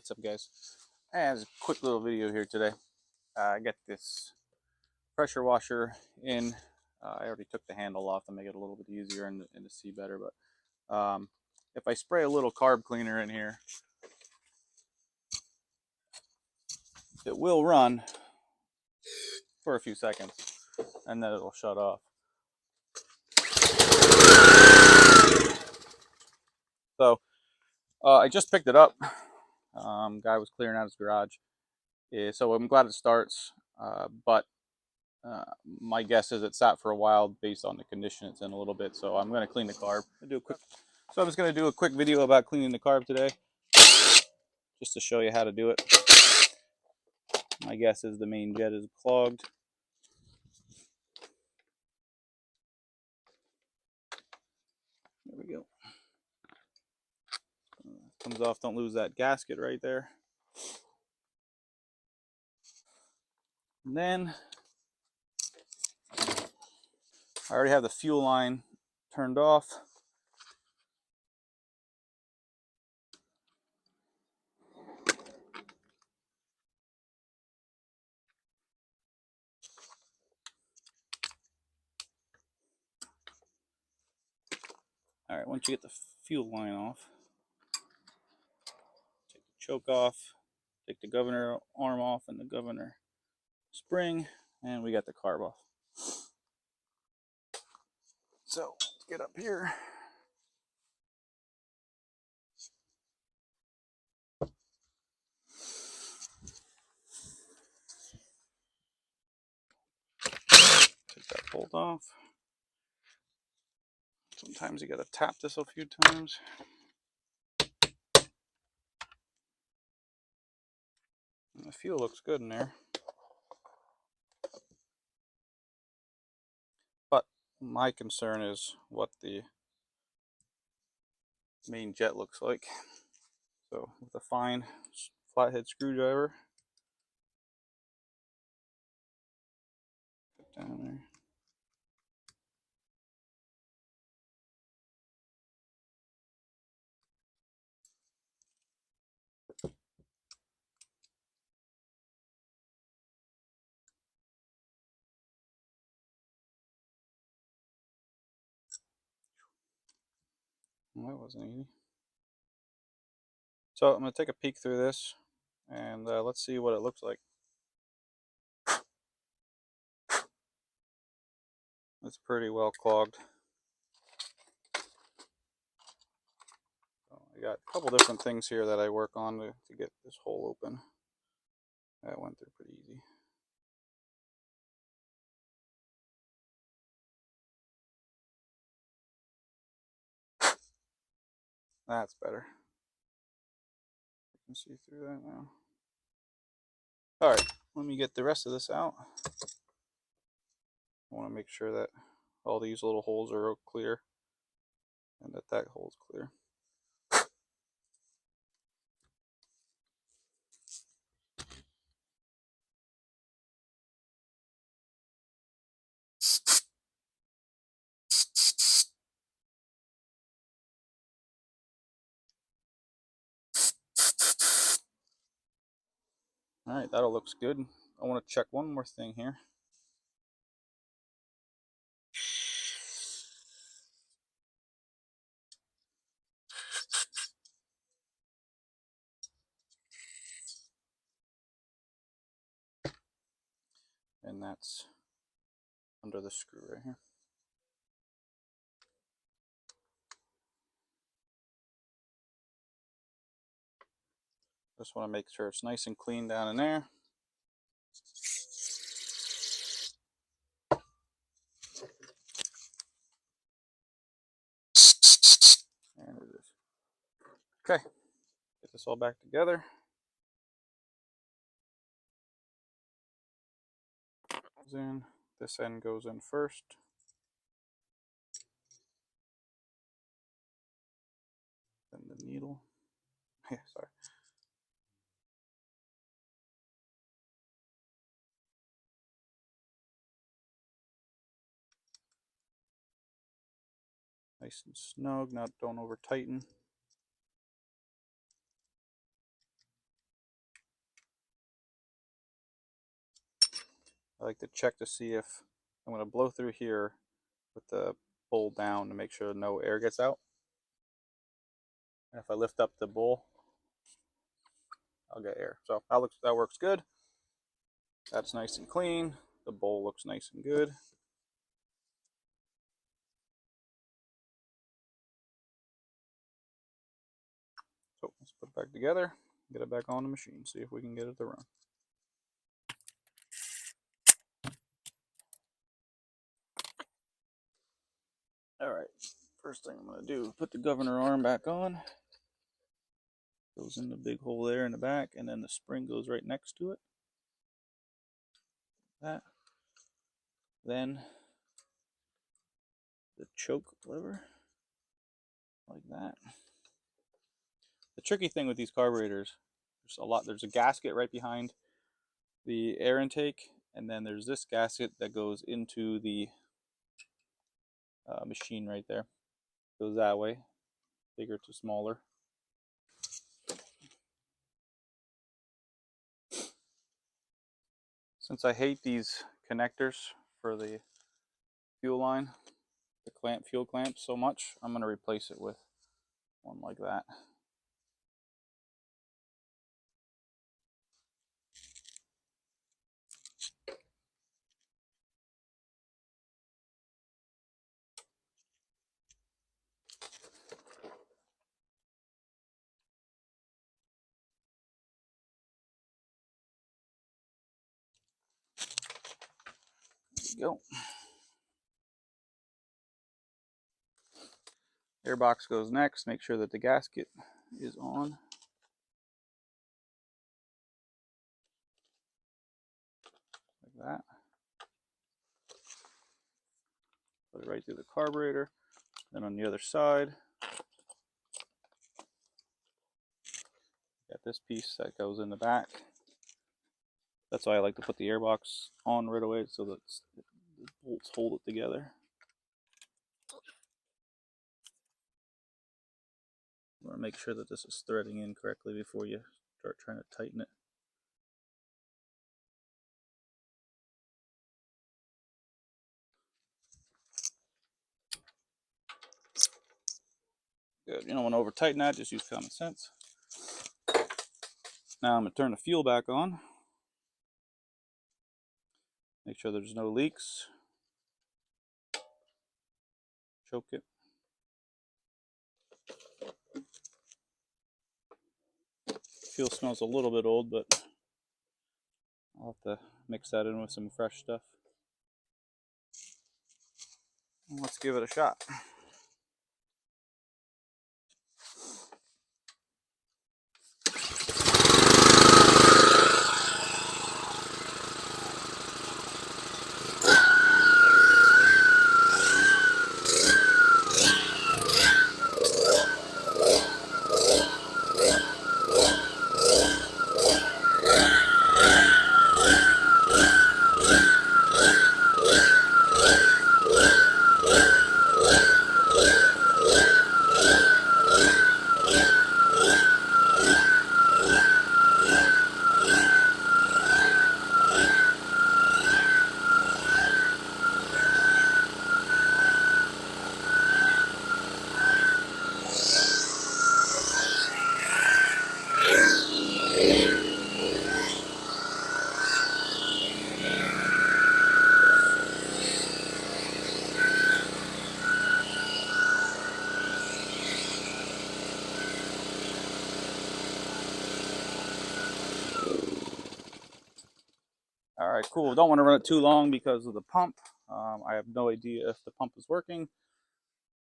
What's up, guys? As a quick little video here today. I got this pressure washer in. I already took the handle off to make it a little bit easier and to see better, but if I spray a little carb cleaner in here, it will run for a few seconds and then it'll shut off. So I just picked it up. Guy was clearing out his garage, so I'm glad it starts, but my guess is it sat for a while based on the condition it's in a little bit. So I'm going to clean the carb. So I'm just going to do a quick video about cleaning the carb today, just to show you how to do it. My guess is the main jet is clogged. There we go. Comes off. Don't lose that gasket right there. And then I already have the fuel line turned off. All right, once you get the fuel line off, take the choke off, take the governor arm off and the governor spring, and we got the carb off. So let's get up here. Take that bolt off. Sometimes you gotta tap this a few times. And the fuel looks good in there. But my concern is what the main jet looks like. So with a fine flathead screwdriver, put down there. Well, that wasn't easy. So I'm going to take a peek through this and let's see what it looks like. It's pretty well clogged. So I got a couple different things here that I work on to get this hole open. That went through pretty easy. That's better. You can see through that now. Alright, let me get the rest of this out. I want to make sure that all these little holes are clear and that hole's clear. Alright, that all looks good. I want to check one more thing here. And that's under the screw right here. Just want to make sure it's nice and clean down in there. And it is. Okay, get this all back together. Goes in. This end goes in first. Then the needle. Yeah, sorry. Nice and snug, don't over tighten. I like to check to see if I'm going to blow through here with the bowl down to make sure no air gets out. And if I lift up the bowl, I'll get air. So that works good. That's nice and clean. The bowl looks nice and good. So let's put it back together, get it back on the machine, see if we can get it to run. All right, first thing I'm going to do, put the governor arm back on. Goes in the big hole there in the back, and then the spring goes right next to it. That. Then the choke lever, like that. The tricky thing with these carburetors, there's a gasket right behind the air intake, and then there's this gasket that goes into the machine right there. Goes that way, bigger to smaller. Since I hate these connectors for the fuel line, the fuel clamp so much, I'm going to replace it with one like that. There we go. Airbox goes next. Make sure that the gasket is on. Like that. Put it right through the carburetor. Then on the other side, got this piece that goes in the back. That's why I like to put the airbox on right away, so that the bolts hold it together. You want to make sure that this is threading in correctly before you start trying to tighten it. Good. You don't want to over tighten that, just use common sense. Now I'm going to turn the fuel back on. Make sure there's no leaks. Choke it. Fuel smells a little bit old, but I'll have to mix that in with some fresh stuff. Let's give it a shot. All right, cool. Don't want to run it too long because of the pump. I have no idea if the pump is working.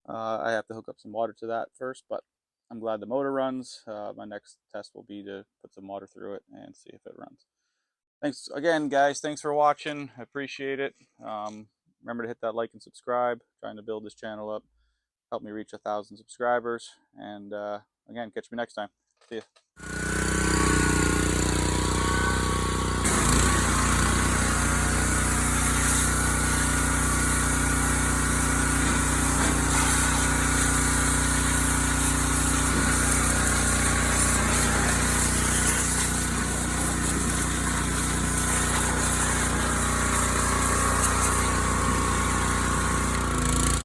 I have to hook up some water to that first, but I'm glad the motor runs. My next test will be to put some water through it and see if it runs. Thanks again, guys. Thanks for watching. I appreciate it. Remember to hit that like and subscribe. Trying to build this channel up. Help me reach 1,000 subscribers. And again, catch me next time. See ya.